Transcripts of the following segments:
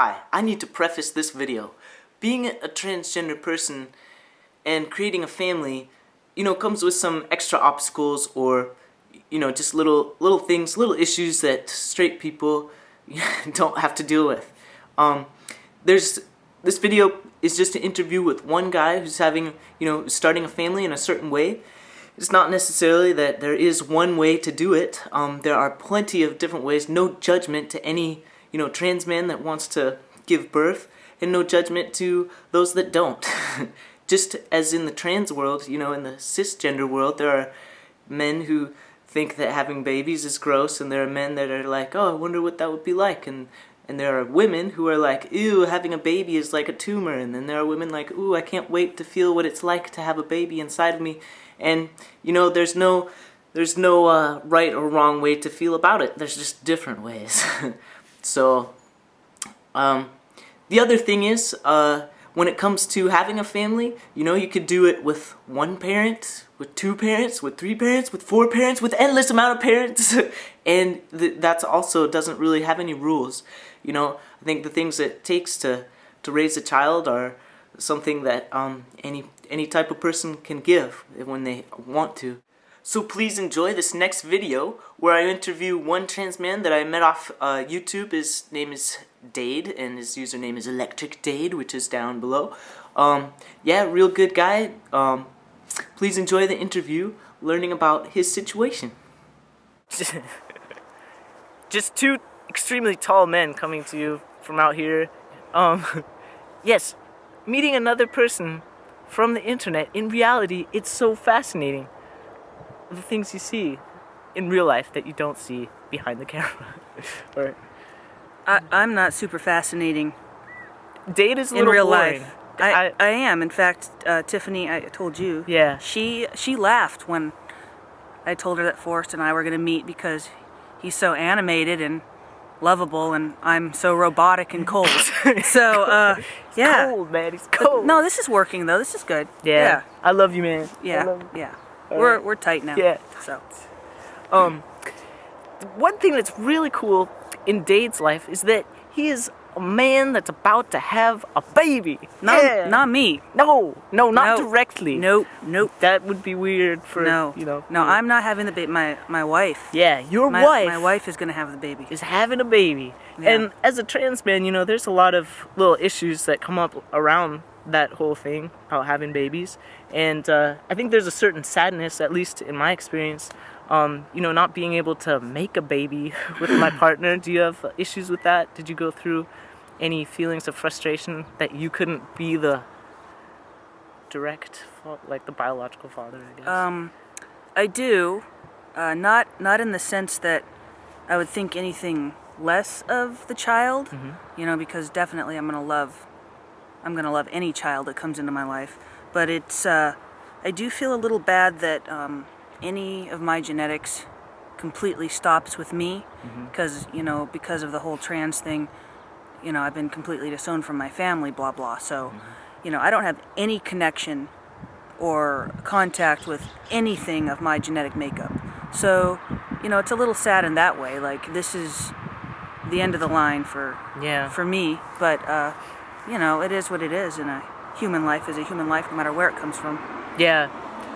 Hi, I need to preface this video. Being a transgender person and creating a family, comes with some extra obstacles or, just little things, little issues that straight people don't have to deal with. This video is just an interview with one guy who's having, starting a family in a certain way. It's not necessarily that there is one way to do it. There are plenty of different ways. No judgment to any, trans man that wants to give birth, and no judgment to those that don't. Just as in the trans world, in the cisgender world, there are men who think that having babies is gross, and there are men that are like, oh, I wonder what that would be like, and there are women who are like, ew, having a baby is like a tumor, and then there are women like, ooh, I can't wait to feel what it's like to have a baby inside of me. And, there's no right or wrong way to feel about it. There's just different ways. So, the other thing is, when it comes to having a family, you could do it with one parent, with two parents, with three parents, with four parents, with endless amount of parents. And that's also doesn't really have any rules. I think the things it takes to raise a child are something that any type of person can give when they want to. So please enjoy this next video where I interview one trans man that I met off YouTube. His name is Dade, and his username is Electric Dade, which is down below. Yeah, real good guy. Please enjoy the interview, learning about his situation. Just two extremely tall men coming to you from out here. Yes, meeting another person from the internet. In reality, it's so fascinating. The things you see in real life that you don't see behind the camera. Or I'm not super fascinating. Date is a in little real boring. life. I am. In fact, Tiffany, I told you. Yeah. She laughed when I told her that Forrest and I were going to meet because he's so animated and lovable, and I'm so robotic and cold. So, yeah. He's cold, man. He's cold. No, this is working though. This is good. Yeah. I love you, man. Yeah. I love you. Yeah. We're tight now. Yeah. So. One thing that's really cool in Dade's life is that he is a man that's about to have a baby. Not me. No, not directly. Nope. That would be weird for, No, I'm not having the baby. My wife. Yeah, your wife. wife. My wife is going to have the baby. Is having a baby. Yeah. And as a trans man, there's a lot of little issues that come up around that whole thing about having babies. And I think there's a certain sadness, at least in my experience, not being able to make a baby with my partner. Do you have issues with that? Did you go through any feelings of frustration that you couldn't be the direct, like the biological father, I guess? I do. Not in the sense that I would think anything less of the child, because definitely I'm gonna love any child that comes into my life. But it's, I do feel a little bad that any of my genetics completely stops with me, because of the whole trans thing. I've been completely disowned from my family, blah blah. So, I don't have any connection or contact with anything of my genetic makeup. So, it's a little sad in that way. Like, this is the end of the line for me. But it is what it is, and a human life is a human life, no matter where it comes from. Yeah,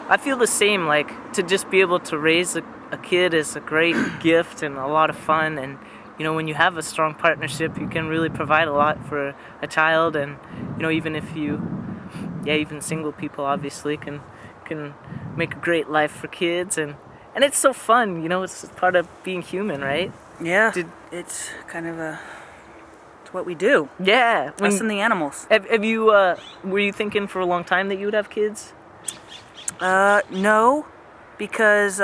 I feel the same. Like, to just be able to raise a kid is a great gift and a lot of fun. And when you have a strong partnership, you can really provide a lot for a child. And even if even single people obviously can make a great life for kids. And it's so fun. It's part of being human, right? Yeah, it's kind of it's what we do. Yeah, Us and the animals. Have you were you thinking for a long time that you would have kids? No, because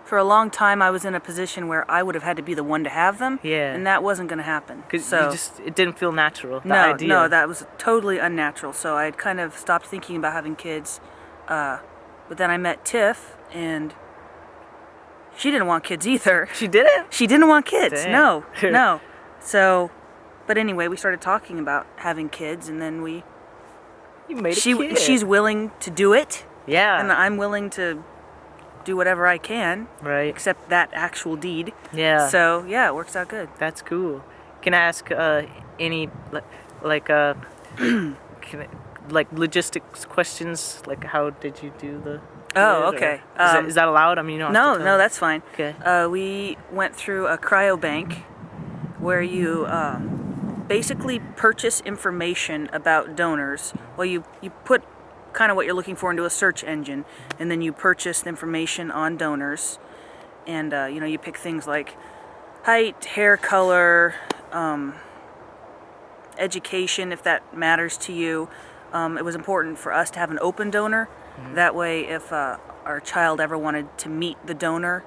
for a long time I was in a position where I would have had to be the one to have them. Yeah. And that wasn't going to happen. Because it didn't feel natural. No, that was totally unnatural. So I had kind of stopped thinking about having kids. But then I met Tiff, and she didn't want kids either. She didn't? She didn't want kids. Damn. No. So, but anyway, we started talking about having kids, and then You made a kid. She's willing to do it. Yeah. And I'm willing to do whatever I can. Right. Except that actual deed. Yeah. So, yeah, it works out good. That's cool. Can I ask any like can like logistics questions, like how did you do the? Oh, okay. Is that allowed? I mean, you don't have to tell No, me. that's fine. Okay. We went through a cryobank where you basically purchase information about donors. Well, you put kind of what you're looking for into a search engine, and then you purchase the information on donors. And, you pick things like height, hair color, education, if that matters to you. It was important for us to have an open donor. Mm-hmm. That way, if our child ever wanted to meet the donor,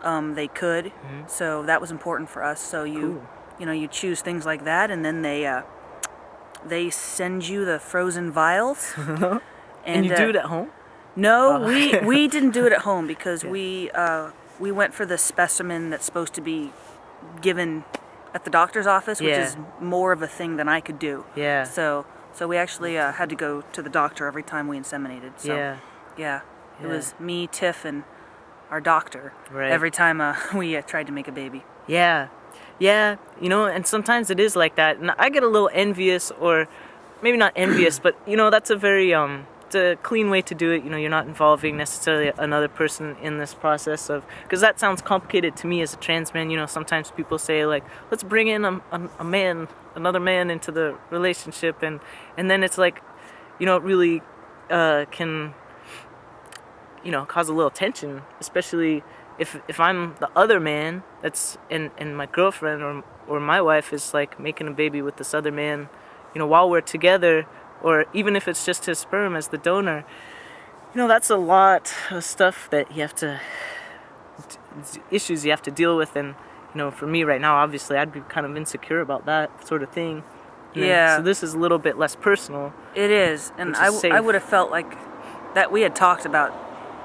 they could. Mm-hmm. So that was important for us. So Cool. you choose things like that, and then they send you the frozen vials. And you do it at home? No, Oh. we didn't do it at home because we went for the specimen that's supposed to be given at the doctor's office, which Yeah. is more of a thing than I could do. Yeah. So we actually had to go to the doctor every time we inseminated. So Yeah. yeah, it Yeah. was me, Tiff, and our doctor Right. every time we tried to make a baby. Yeah. Yeah, and sometimes it is like that. And I get a little envious, or maybe not envious, but that's a very it's a clean way to do it. You're not involving necessarily another person in this process of, because that sounds complicated to me as a trans man. Sometimes people say like, let's bring in a man, another man into the relationship, and then it's like, it really can cause a little tension, especially if I'm the other man that's and my girlfriend or my wife is like making a baby with this other man, while we're together, or even if it's just his sperm as the donor, that's a lot of stuff that you have to, issues you have to deal with. And for me right now, obviously I'd be kind of insecure about that sort of thing. Yeah. So this is a little bit less personal. It is, and Which is safe. I would have felt like that we had talked about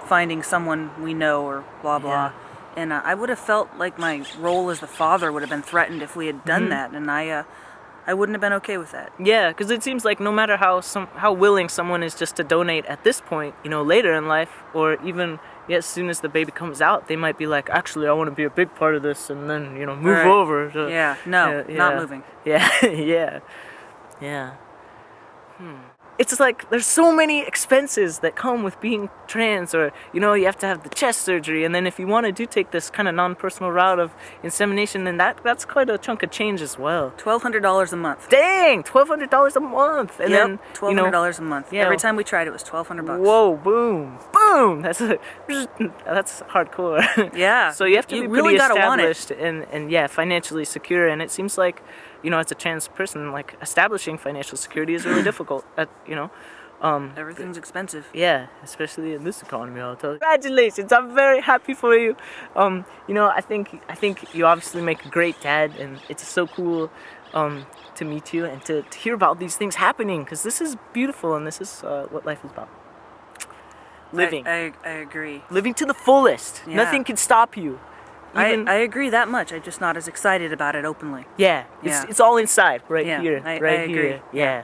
finding someone we know or blah blah, and I would have felt like my role as the father would have been threatened if we had done that, and I wouldn't have been okay with that. Yeah, because it seems like no matter how willing someone is just to donate at this point, later in life, or even as soon as the baby comes out, they might be like, actually, I want to be a big part of this, and then move Right. over. To, Yeah, no, not moving. Yeah, yeah. It's just like there's so many expenses that come with being trans, or you have to have the chest surgery, and then if you want to take this kind of non-personal route of insemination, then that's quite a chunk of change as well. $1,200 a month. Dang, $1,200 a month, and then $1,200 a month. Yeah. Every time we tried it was $1,200. Whoa, boom, boom! That's hardcore. Yeah. So you have to You be really pretty gotta want it. established and financially secure, and it seems like as a trans person, like establishing financial security is really difficult. Everything's expensive. Yeah, especially in this economy, I'll tell you. Congratulations! I'm very happy for you. I think you obviously make a great dad, and it's so cool to meet you and to hear about these things happening, because this is beautiful, and this is what life is about. Living. I agree. Living to the fullest. Yeah. Nothing can stop you. Even, I agree that much. I'm just not as excited about it openly. yeah, Yeah. it's all inside, right Yeah, here, I right agree. here. Yeah.